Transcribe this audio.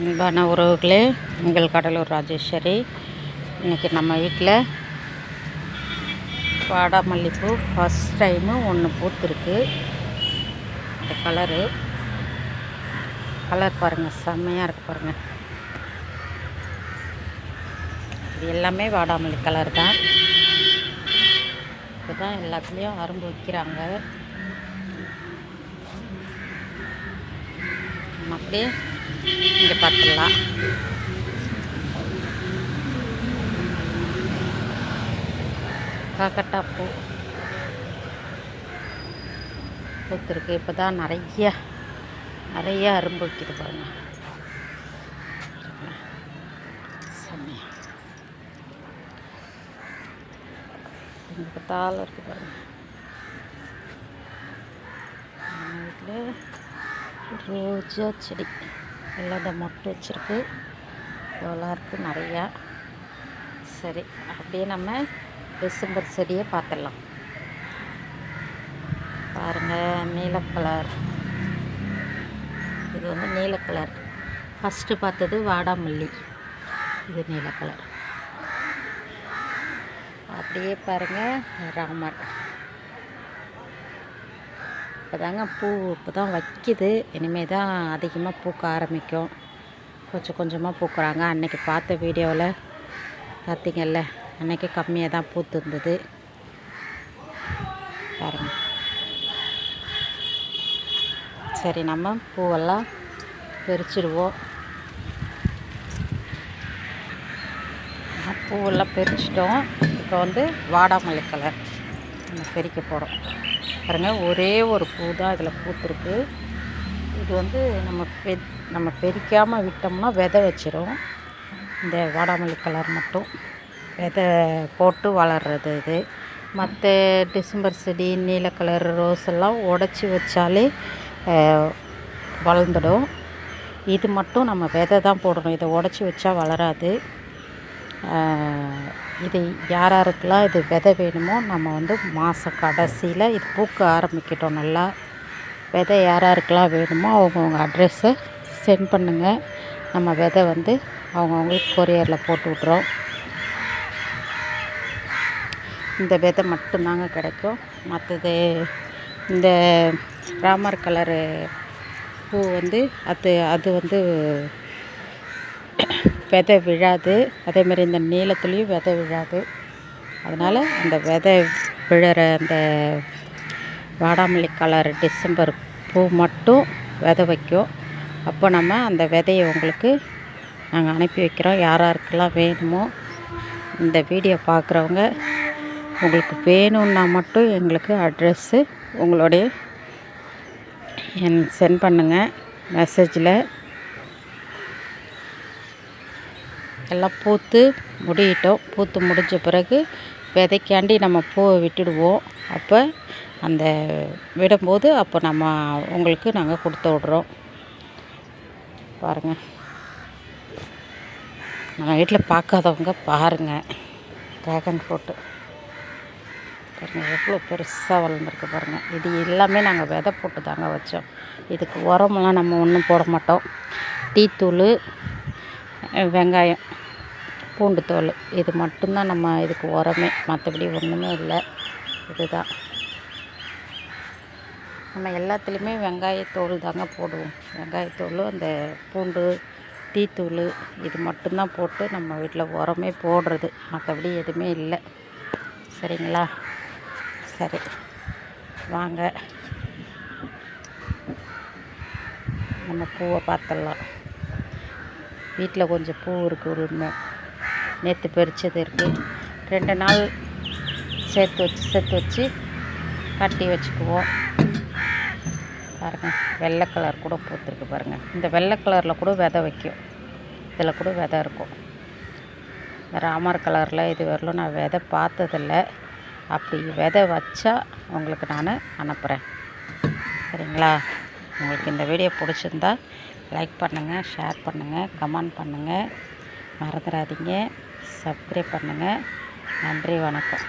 அன்பான உறவுகளே, உங்கள் கடலூர் ராஜேஸ்வரி. இன்றைக்கி நம்ம வீட்டில் வாடாமல்லிப்பூ ஃபஸ்ட் டைமு ஒன்று பூத்துருக்கு. இந்த கலர் பாருங்கள், செம்மையாக இருக்குது பாருங்கள். இது எல்லாமே வாடாமல்லி கலர் தான். இப்போ தான் எல்லாத்துலேயும் அரும்பு வைக்கிறாங்க. நம்ம அப்படியே இங்கே பார்த்துடலாம். காக்கட்டா பூ பூத்துருக்கு. இப்போ தான் நிறைய அரும்பு வைக்கிது பாருங்க. செம்மையா இங்கே பார்த்தாலும் இருக்குது பாருங்க. வீட்டில் ரோஜா செடி எல்லாம் இதை மொட்டு வச்சுருக்கு. இதெல்லாம் இருக்குது நிறையா. சரி, அப்படியே நம்ம டிசம்பர் செடியை பார்த்துடலாம். பாருங்கள், நீல கலர். இது வந்து நீல கலர். ஃபஸ்ட்டு பார்த்தது வாடாமல்லி, இது நீல கலர். அப்படியே பாருங்கள், ராமர். இப்போ தாங்க பூ இப்போ தான் வைக்கிது. இனிமேல் தான் அதிகமாக பூக்க ஆரம்பிக்கும். கொஞ்சமாக பூக்குறாங்க. அன்றைக்கி பார்த்த வீடியோவில் பார்த்திங்கல்ல, அன்றைக்கி கம்மியாக தான் பூத்து இருந்தது பாருங்கள். சரி, நம்ம பூவெல்லாம் பறிச்சிடுவோம். பூவெல்லாம் பறிச்சிட்டோம். இப்போ வந்து வாடாமல்லி கலர் நம்ம பறிக்க போகிறோம். பாருங்கள், ஒரே ஒரு பூ தான் இதில் பூத்துருக்கு. இது வந்து நம்ம பறிக்காமல் விட்டோம்னா விதை வச்சிரும். இந்த வாடாமல்லி கலர் மட்டும் விதை போட்டு வளர்கிறது. இது மற்ற டிசம்பர் செடி, நீல கலர், ரோஸ் எல்லாம் உடச்சி வச்சாலே வளர்ந்துடும். இது மட்டும் நம்ம விதை தான் போடணும். இதை உடச்சி வச்சா வளராது. இது யாருக்கெல்லாம் இது விதை வேணுமோ நம்ம வந்து மாத கடைசியில் இது பூக்க ஆரம்பிக்கிட்டோம். நல்லா விதை யாருக்கெல்லாம் வேணுமோ அவங்கவுங்க அட்ரெஸை சென்ட் பண்ணுங்கள். நம்ம விதை வந்து அவங்கவுங்களுக்கு கொரியரில் போட்டு விட்றோம். இந்த விதை மட்டும்தாங்க கிடைக்கும். மற்றது இந்த ராமர் கலரு பூ வந்து அது வந்து விதை விழாது. அதேமாதிரி இந்த நீளத்துலேயும் விதை விழாது. அதனால் அந்த விதை விழுற அந்த வாடாமல்லி கலர் டிசம்பர் பூ மட்டும் விதை வைக்கும். அப்போ நம்ம அந்த விதையை உங்களுக்கு நாங்கள் அனுப்பி வைக்கிறோம். யாருக்கெல்லாம் வேணுமோ இந்த வீடியோ பார்க்குறவங்க உங்களுக்கு வேணும்னா மட்டும் எங்களுக்கு அட்ரெஸ்ஸு உங்களுடைய சென்ட் பண்ணுங்கள் மெசேஜில். எல்லாம் பூத்து முடியிட்டோம். பூத்து முடிஞ்ச பிறகு விதைக்காண்டி நம்ம பூவை விட்டுடுவோம். அப்போ அந்த விடும்போது அப்போ நம்ம உங்களுக்கு நாங்கள் கொடுத்து விட்றோம். பாருங்கள், நம்ம வீட்டில் பார்க்காதவங்க பாருங்கள். ட்ராகன் ஃப்ரூட்டு பாருங்கள், எவ்வளோ பெருசாக வளர்ந்துருக்கு பாருங்கள். இது எல்லாமே நாங்கள் விதை போட்டு தாங்க வச்சோம். இதுக்கு உரமெல்லாம் நம்ம ஒன்றும் போட மாட்டோம். டீத்தூள், வெங்காயம், பூண்டு தோல், இது மட்டும்தான் நம்ம இதுக்கு உரமே. மற்றபடி ஒன்றுமே இல்லை. இதுதான் நம்ம எல்லாத்துலேயுமே வெங்காயத்தோல் தாங்க போடுவோம். வெங்காயத்தோல், அந்த பூண்டு, டீத்தூள், இது மட்டும்தான் போட்டு நம்ம வீட்டில் உரமே போடுறது. மற்றபடி எதுவுமே இல்லை. சரிங்களா? சரி, வாங்க நம்ம பூவை பார்த்துடலாம். வீட்டில் கொஞ்சம் பூ இருக்குது. ஒரு நேற்று பறிச்சது இருக்குது. 2 நாள் சேர்த்து வச்சு கட்டி வச்சுக்குவோம். பாருங்கள், வெள்ளை கலர் கூட பூத்துருக்கு பாருங்கள். இந்த வெள்ளை கலரில் கூட விதை வைக்கும். இதில் கூட விதை இருக்கும். இந்த ராமர் கலரில் இது வரலும் நான் விதை பார்த்ததில்ல. அப்படி விதை வச்சா உங்களுக்கு நான் அனுப்புகிறேன். சரிங்களா? உங்களுக்கு இந்த வீடியோ பிடிச்சிருந்தா லைக் பண்ணுங்கள், ஷேர் பண்ணுங்கள், கமெண்ட் பண்ணுங்கள். மறந்துடாதீங்க, சப்ஸ்கிரைப் பண்ணுங்கள். நன்றி, வணக்கம்.